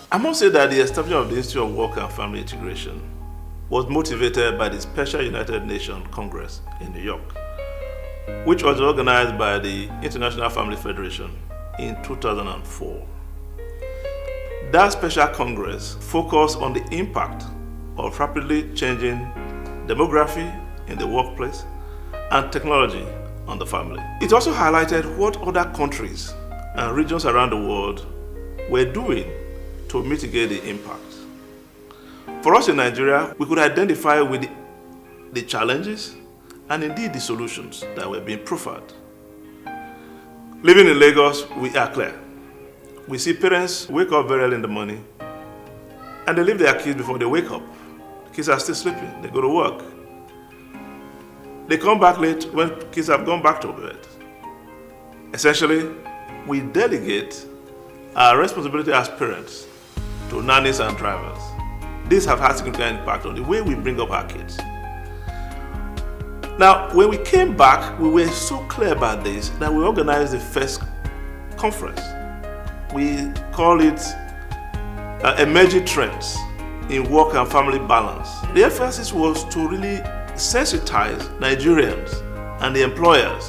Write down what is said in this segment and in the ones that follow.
I must say that the establishment of the Institute of Work and Family Integration was motivated by the Special United Nations Congress in New York, which was organized by the International Family Federation in 2004. That special congress focused on the impact of rapidly changing demography in the workplace and technology on the family. It also highlighted what other countries and regions around the world were doing to mitigate the impact. For us in Nigeria, we could identify with the challenges and indeed the solutions that were being proffered. Living in Lagos, we are clear. We see parents wake up very early in the morning and they leave their kids before they wake up. The kids are still sleeping, they go to work. They come back late when kids have gone back to bed. Essentially, we delegate our responsibility as parents to nannies and drivers. These have had significant impact on the way we bring up our kids. Now, when we came back, we were so clear about this that we organized the first conference. We call it Emerging Trends in Work and Family Balance. The emphasis was to really sensitize Nigerians and the employers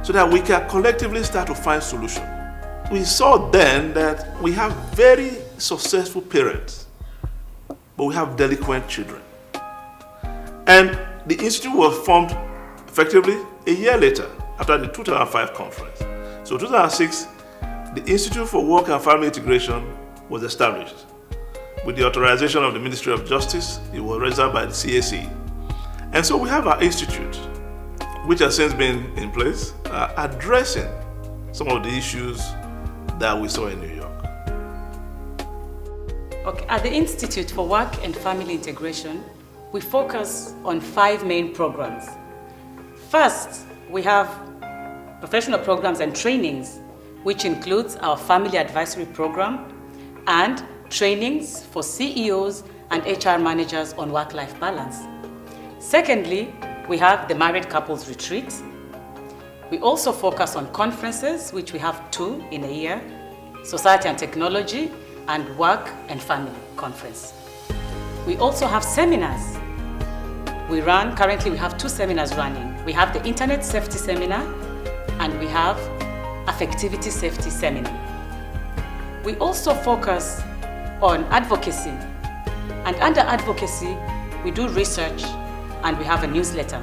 so that we can collectively start to find solutions. We saw then that we have very successful parents, but we have delinquent children. And the institute was formed effectively a year later after the 2005 conference. So 2006, the Institute for Work and Family Integration was established. With the authorization of the Ministry of Justice, it was registered by the CAC. And so we have our institute, which has since been in place, addressing some of the issues that we saw in New York. Okay. At the Institute for Work and Family Integration, we focus on 5 main programs. First, we have professional programs and trainings, which includes our Family Advisory Program and trainings for CEOs and HR managers on work-life balance. Secondly, we have the Married Couples Retreat. We also focus on conferences, which we have 2 in a year, Society and Technology and Work and Family Conference. We also have seminars. Currently we have 2 seminars running. We have the Internet Safety Seminar and we have Affectivity Safety Seminar. We also focus on advocacy, and under advocacy, we do research and we have a newsletter.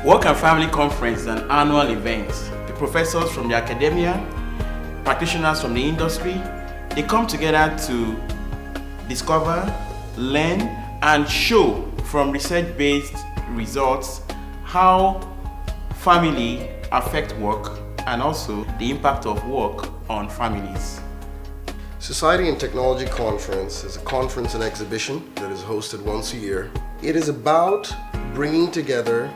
Work and Family Conference is an annual event. The professors from the academia, practitioners from the industry, they come together to discover, learn, and show from research-based results how family affect work and also the impact of work on families. Society and Technology Conference is a conference and exhibition that is hosted once a year. It is about bringing together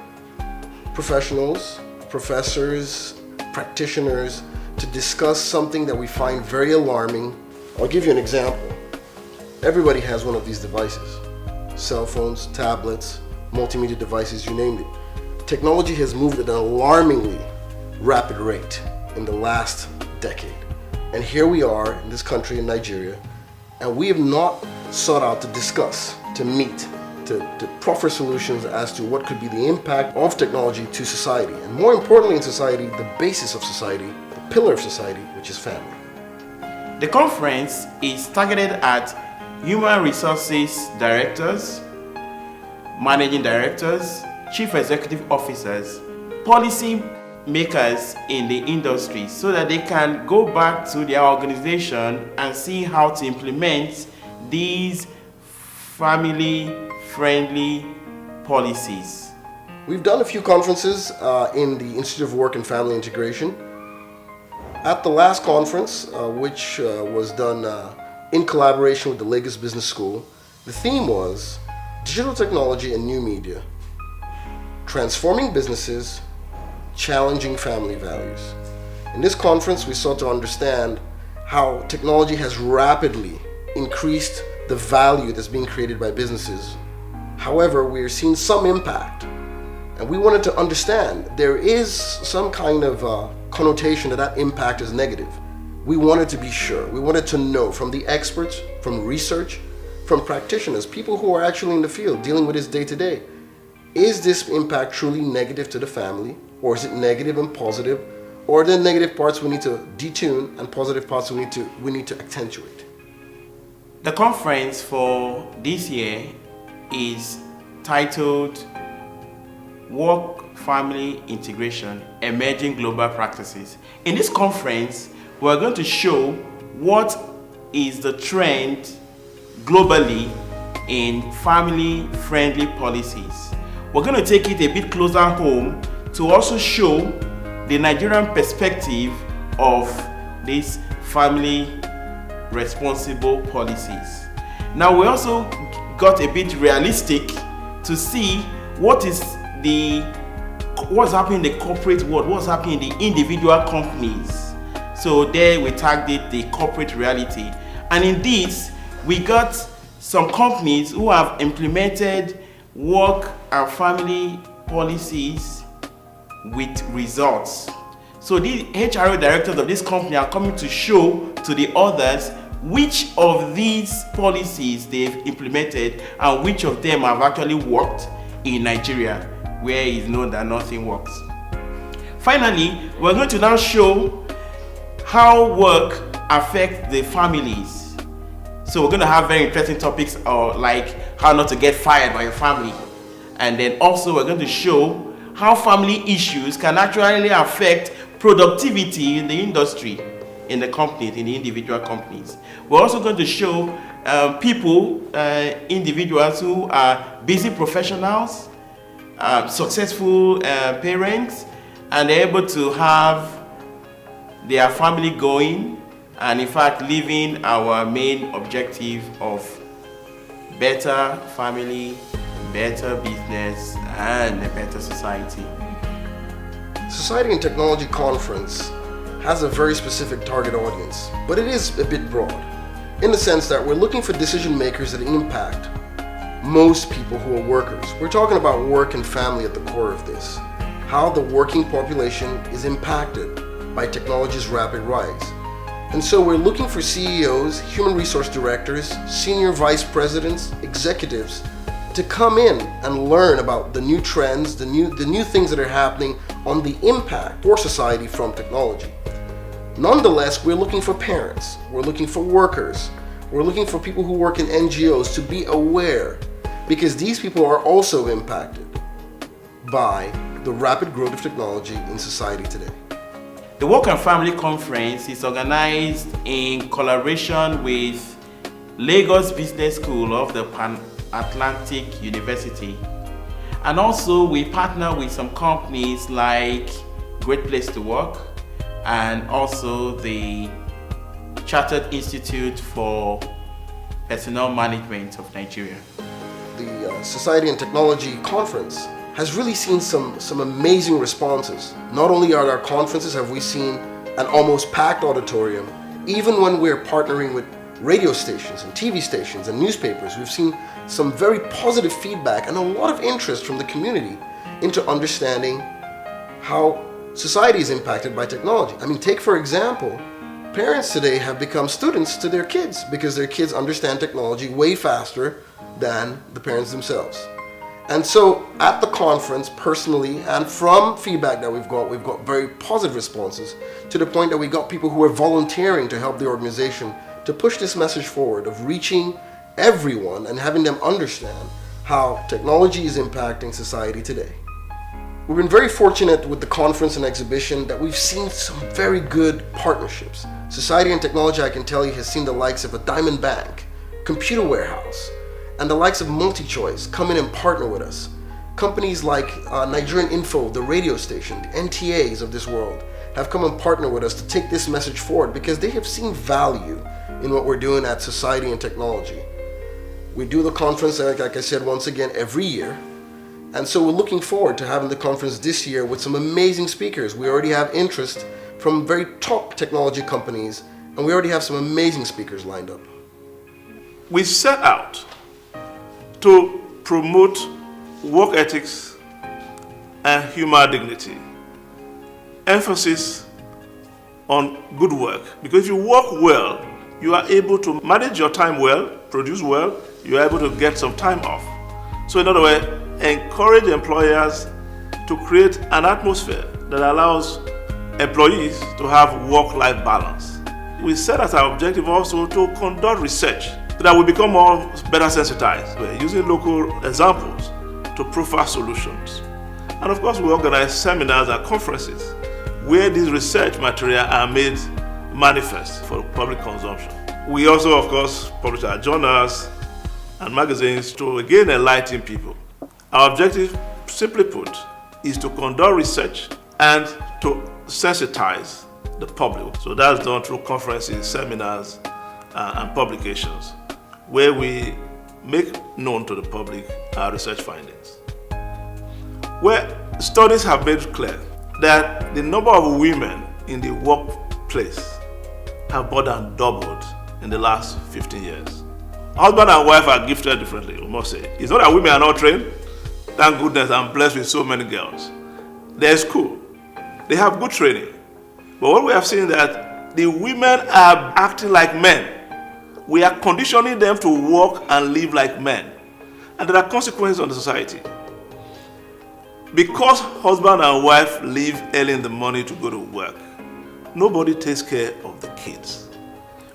professionals, professors, practitioners to discuss something that we find very alarming. I'll give you an example. Everybody has one of these devices. Cell phones, tablets, multimedia devices, you name it. Technology has moved at an alarmingly rapid rate in the last decade. And here we are in this country, in Nigeria, and we have not sought out to discuss, to meet, to proffer solutions as to what could be the impact of technology to society. And more importantly in society, the basis of society, the pillar of society, which is family. The conference is targeted at human resources directors, managing directors, chief executive officers, policy makers in the industry so that they can go back to their organization and see how to implement these family-friendly policies. We've done a few conferences in the Institute of Work and Family Integration. At the last conference, which was done in collaboration with the Lagos Business School, the theme was Digital Technology and New Media, Transforming Businesses, Challenging Family Values. In this conference, we sought to understand how technology has rapidly increased the value that's being created by businesses. However, we are seeing some impact, and we wanted to understand there is some kind of connotation that impact is negative. We wanted to be sure. We wanted to know from the experts, from research, from practitioners, people who are actually in the field dealing with this day to day. Is this impact truly negative to the family, or is it negative and positive, or are there negative parts we need to detune and positive parts we need to accentuate? The conference for this year is titled Work-Family Integration, Emerging Global Practices. In this conference, we're going to show what is the trend globally in family-friendly policies. We're going to take it a bit closer home to also show the Nigerian perspective of these family responsible policies. Now, we also got a bit realistic to see what's happening in the corporate world, what's happening in the individual companies. So there we tagged it the corporate reality. And in this, we got some companies who have implemented work and family policies with results. So the HRO directors of this company are coming to show to the others which of these policies they've implemented and which of them have actually worked in Nigeria, where it's known that nothing works. Finally, we're going to now show how work affects the families. So we're going to have very interesting topics like how not to get fired by your family. And then also we're going to show how family issues can actually affect productivity in the industry, in the companies, in the individual companies. We're also going to show individuals who are busy professionals, successful parents, and they're able to have their family going, and in fact living our main objective of better family, better business, and a better society. Society and Technology Conference has a very specific target audience, but it is a bit broad in the sense that we're looking for decision makers that impact most people who are workers. We're talking about work and family at the core of this, how the working population is impacted by technology's rapid rise. And so we're looking for CEOs, human resource directors, senior vice presidents, executives to come in and learn about the new trends, the new things that are happening on the impact for society from technology. Nonetheless, we're looking for parents, we're looking for workers, we're looking for people who work in NGOs to be aware, because these people are also impacted by the rapid growth of technology in society today. The Work and Family Conference is organized in collaboration with Lagos Business School of the Pan-Atlantic University. And also we partner with some companies like Great Place to Work and also the Chartered Institute for Personnel Management of Nigeria. The Society and Technology Conference has really seen some amazing responses. Not only at our conferences have we seen an almost packed auditorium, even when we're partnering with radio stations and TV stations and newspapers, we've seen some very positive feedback and a lot of interest from the community into understanding how society is impacted by technology. I mean, take for example, parents today have become students to their kids because their kids understand technology way faster than the parents themselves. And so at the conference, personally, and from feedback that we've got very positive responses to the point that we got people who are volunteering to help the organization to push this message forward of reaching everyone and having them understand how technology is impacting society today. We've been very fortunate with the conference and exhibition that we've seen some very good partnerships. Society and Technology, I can tell you, has seen the likes of a Diamond Bank, Computer Warehouse, and the likes of MultiChoice come in and partner with us. Companies like Nigerian Info, the radio station, the NTAs of this world, have come and partnered with us to take this message forward because they have seen value in what we're doing at Society and Technology. We do the conference, like I said, once again every year. And so we're looking forward to having the conference this year with some amazing speakers. We already have interest from very top technology companies, and we already have some amazing speakers lined up. We set out to promote work ethics and human dignity. Emphasis on good work. Because if you work well, you are able to manage your time well, produce well, you are able to get some time off. So in other words, encourage employers to create an atmosphere that allows employees to have work-life balance. We set as our objective also to conduct research so that we become better sensitized. We're using local examples to profile solutions. And of course, we organize seminars and conferences where these research material are made manifest for public consumption. We also, of course, publish our journals and magazines to again enlighten people. Our objective, simply put, is to conduct research and to sensitize the public. So that's done through conferences, seminars, and publications, where we make known to the public our research findings. Where studies have made clear that the number of women in the workplace have more than doubled in the last 15 years. Husband and wife are gifted differently, we must say. It's not that women are not trained. Thank goodness I'm blessed with so many girls. They're school. They have good training. But what we have seen is that the women are acting like men. We are conditioning them to work and live like men. And there are consequences on the society. Because husband and wife leave early in the morning to go to work, nobody takes care of the kids.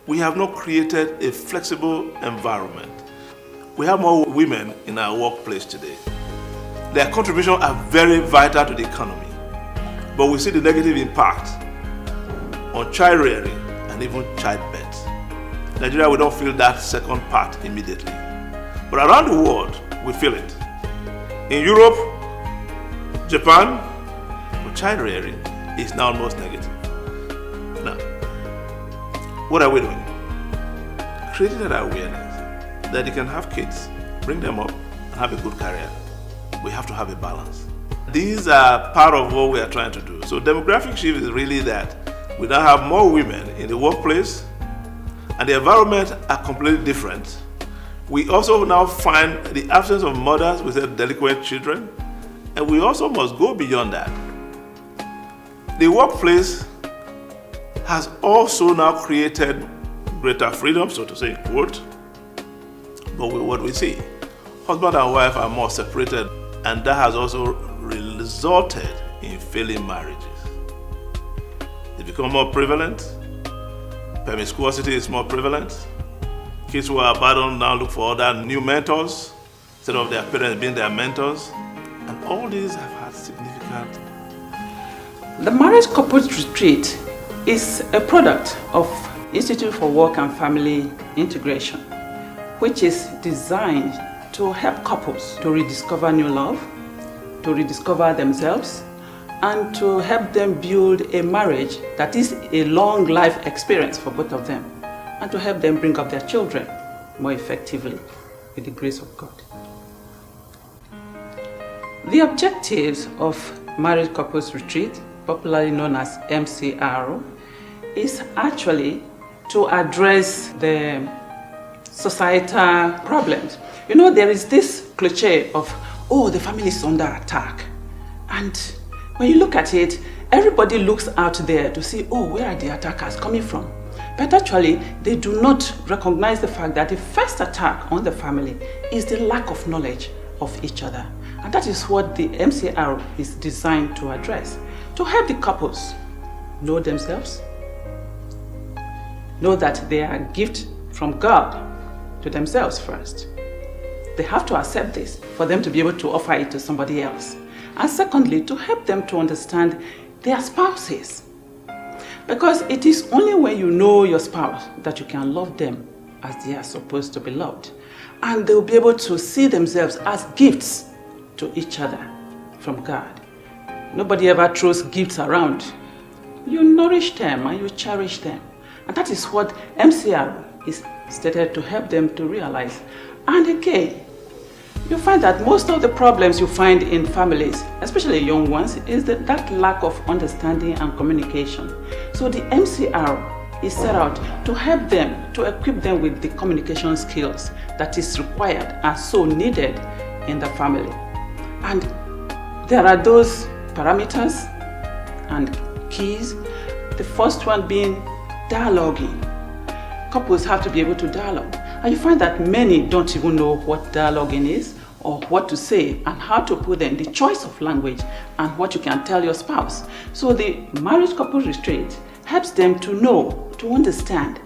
We have not created a flexible environment. We have more women in our workplace today. Their contributions are very vital to the economy. But we see the negative impact on child rearing and even childbirth. Nigeria, we don't feel that second part immediately. But around the world, we feel it. In Europe, Japan, child rearing is now almost negative. Now, what are we doing? Creating that awareness that you can have kids, bring them up, and have a good career. We have to have a balance. These are part of what we are trying to do. So demographic shift is really that we now have more women in the workplace and the environment are completely different. We also now find the absence of mothers with their delinquent children, and we also must go beyond that. The workplace has also now created greater freedom, so to say, quote. But what we see, husband and wife are more separated, and that has also resulted in failing marriages. It's become more prevalent. Promiscuity is more prevalent. Kids who are abandoned now look for other new mentors instead of their parents being their mentors. And all these have had significant. The Marriage Couples Retreat is a product of Institute for Work and Family Integration, which is designed to help couples to rediscover new love, to rediscover themselves, and to help them build a marriage that is a long life experience for both of them, and to help them bring up their children more effectively with the grace of God. The objectives of Marriage Couples Retreat, popularly known as MCR, is actually to address the societal problems. You know, there is this cliche of, oh, the family is under attack. And when you look at it, everybody looks out there to see, oh, where are the attackers coming from? But actually, they do not recognize the fact that the first attack on the family is the lack of knowledge of each other. And that is what the MCR is designed to address, to help the couples know themselves, know that they are a gift from God to themselves first. They have to accept this for them to be able to offer it to somebody else. And secondly, to help them to understand their spouses. Because it is only when you know your spouse that you can love them as they are supposed to be loved. And they'll be able to see themselves as gifts to each other from God. Nobody ever throws gifts around. You nourish them and you cherish them. And that is what MCR is stated to help them to realize. And again, you find that most of the problems you find in families, especially young ones, is that lack of understanding and communication. So the MCR is set out to help them, to equip them with the communication skills that is required and so needed in the family. And there are those parameters and keys The first one being dialoguing. Couples have to be able to dialogue. And you find that many don't even know what dialoguing is or what to say and how to put them, the choice of language and what you can tell your spouse. So the marriage couples retreat helps them to know, to understand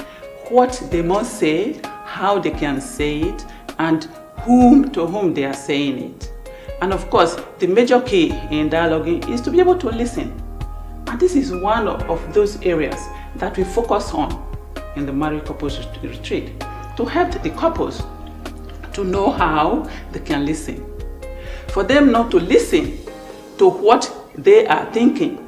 what they must say, how they can say it, and to whom they are saying it. And of course, the major key in dialoguing is to be able to listen. And this is one of those areas that we focus on in the married couples retreat, to help the couples to know how they can listen. For them not to listen to what they are thinking,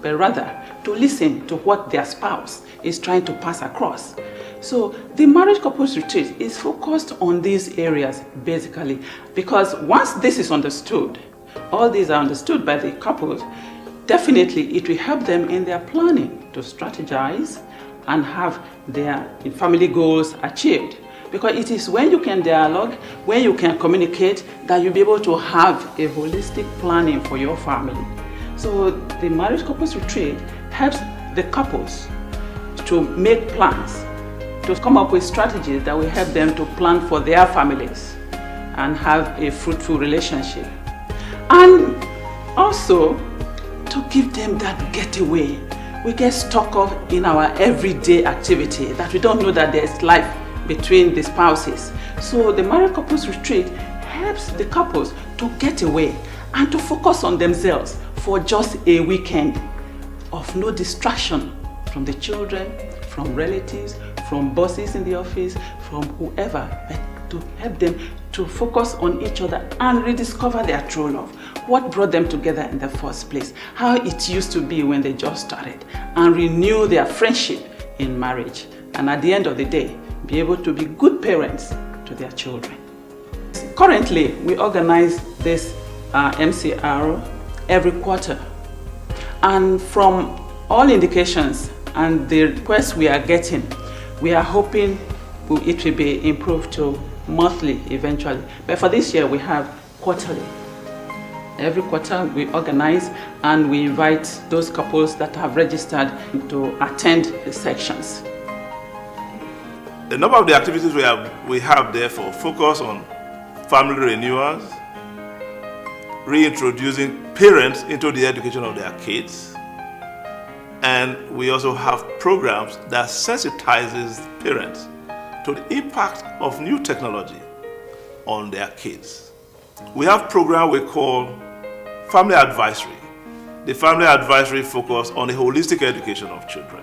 but rather to listen to what their spouse is trying to pass across. So the marriage couples retreat is focused on these areas basically, because once this is understood, all these are understood by the couples, definitely it will help them in their planning to strategize and have their family goals achieved. Because it is when you can dialogue, when you can communicate, that you'll be able to have a holistic planning for your family. So the marriage couples retreat helps the couples to make plans, to come up with strategies that will help them to plan for their families and have a fruitful relationship. And also to give them that getaway. We get stuck up in our everyday activity that we don't know that there's life between the spouses. So the married couples retreat helps the couples to get away and to focus on themselves for just a weekend of no distraction from the children, from relatives, from bosses in the office, from whoever, but to help them to focus on each other and rediscover their true love. What brought them together in the first place, how it used to be when they just started, and renew their friendship in marriage. And at the end of the day, be able to be good parents to their children. Currently, we organize this MCR every quarter. And from all indications and the requests we are getting, we are hoping it will be improved to monthly eventually. But for this year, we have quarterly. Every quarter we organize and we invite those couples that have registered to attend the sections. A number of the activities we have therefore focus on family renewals, reintroducing parents into the education of their kids, and we also have programs that sensitizes parents to the impact of new technology on their kids. We have a program we call Family Advisory. The Family Advisory focuses on the holistic education of children.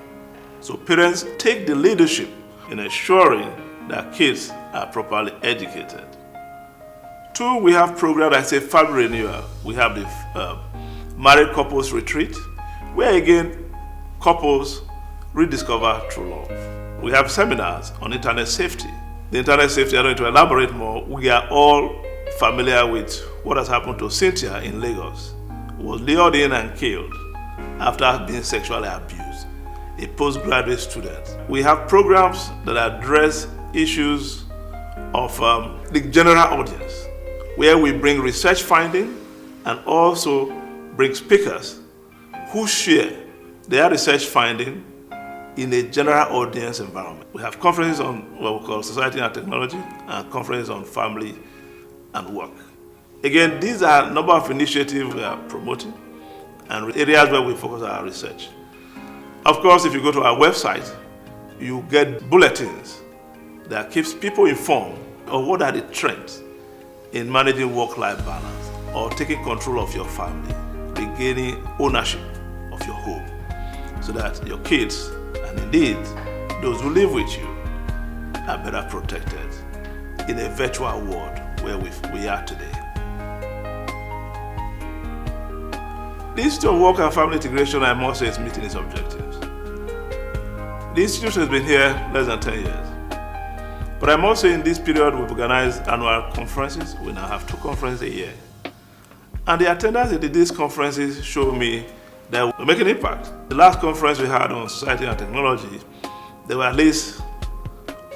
So parents take the leadership in ensuring that kids are properly educated. Two, we have programs that say family renewal. We have the married couples retreat, where again, couples rediscover true love. We have seminars on internet safety. The internet safety, I don't need to elaborate more. We are all familiar with what has happened to Cynthia in Lagos, who was lured in and killed after being sexually abused, a postgraduate student. We have programs that address issues of the general audience, where we bring research finding and also bring speakers who share their research finding in a general audience environment. We have conferences on what we call society and technology and conferences on family and work. Again, these are a number of initiatives we are promoting and areas where we focus our research. Of course, if you go to our website, you get bulletins that keeps people informed of what are the trends in managing work-life balance or taking control of your family, regaining ownership of your home, so that your kids, and indeed those who live with you, are better protected in a virtual world where we are today. The Institute of Work and Family Integration, I must say, is meeting its objectives. The Institute has been here less than 10 years. But I must say, in this period, we've organized annual conferences. We now have 2 conferences a year. And the attendance at these conferences show me that we're making an impact. The last conference we had on society and technology, there were at least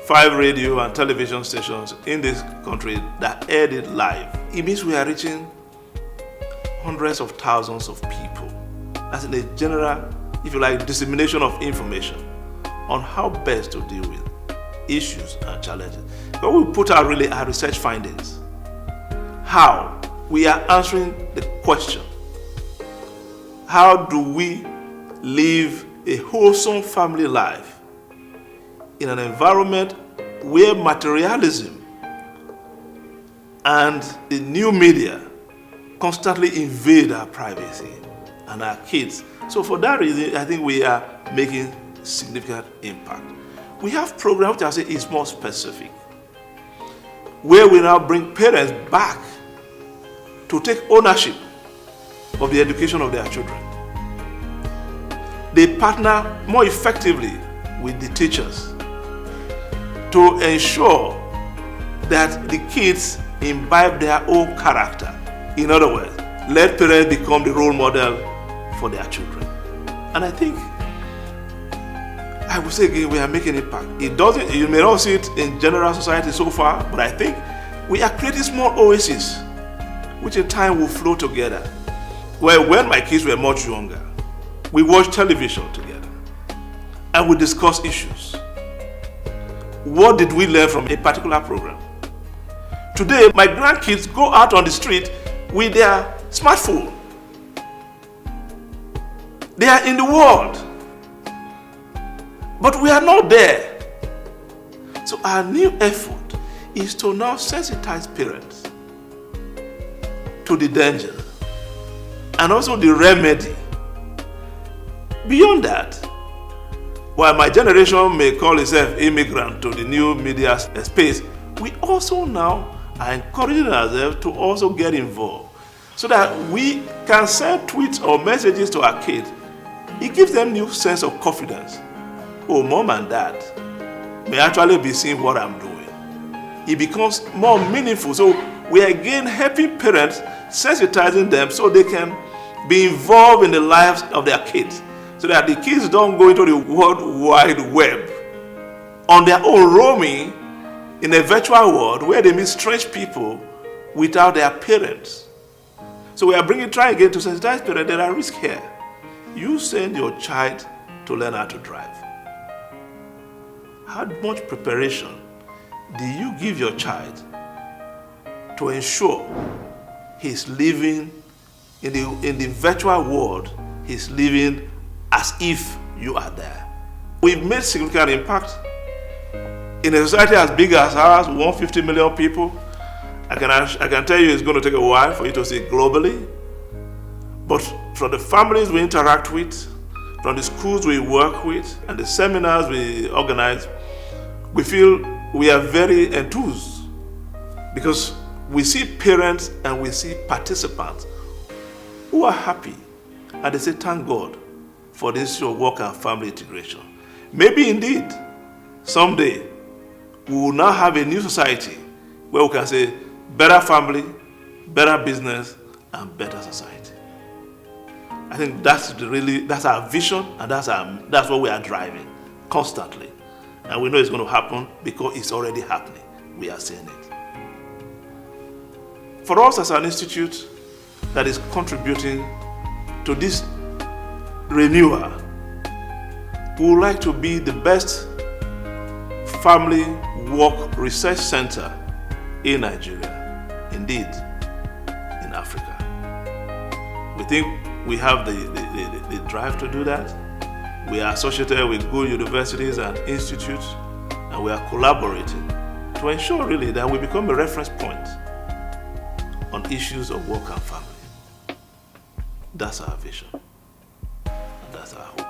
5 radio and television stations in this country that aired it live. It means we are reaching hundreds of thousands of people. That's in a general if you like, dissemination of information on how best to deal with issues and challenges. But we put out really our research findings. How we are answering the question, how do we live a wholesome family life in an environment where materialism and the new media constantly invade our privacy and our kids. So for that reason, I think we are making significant impact. We have programs which I say is more specific, where we now bring parents back to take ownership of the education of their children. They partner more effectively with the teachers to ensure that the kids imbibe their own character. In other words, let parents become the role model for their children. And I think, I will say again, we are making impact. You may not see it in general society so far, but I think we are creating small oases, which in time will flow together. Well, when my kids were much younger, we watched television together and we discussed issues. What did we learn from a particular program? Today, my grandkids go out on the street with their smartphone. They are in the world, but we are not there. So our new effort is to now sensitize parents to the danger and also the remedy. Beyond that, while my generation may call itself immigrant to the new media space, we also now are encouraging ourselves to also get involved so that we can send tweets or messages to our kids. It gives them a new sense of confidence. Oh, mom and dad may actually be seeing what I'm doing. It becomes more meaningful. So we are again helping parents, sensitizing them so they can be involved in the lives of their kids, so that the kids don't go into the World Wide Web on their own, roaming in a virtual world where they meet strange people without their parents. So we are trying again to sensitize parents. There are risks here. You send your child to learn how to drive. How much preparation do you give your child to ensure he's living in the virtual world, he's living as if you are there? We've made significant impact in a society as big as ours, 150 million people. I can tell you it's going to take a while for you to see it globally. But from the families we interact with, from the schools we work with, and the seminars we organize, we feel we are very enthused because we see parents and we see participants who are happy and they say, thank God for this your work and family integration. Maybe indeed, someday, we will now have a new society where we can say better family, better business, and better society. I think that's our vision, and that's what we are driving constantly. And we know it's going to happen because it's already happening. We are seeing it. For us as an institute that is contributing to this renewal, we would like to be the best family work research center in Nigeria, indeed in Africa. We think we have the drive to do that. We are associated with good universities and institutes, and we are collaborating to ensure really that we become a reference point on issues of work and family. That's our vision, and that's our hope.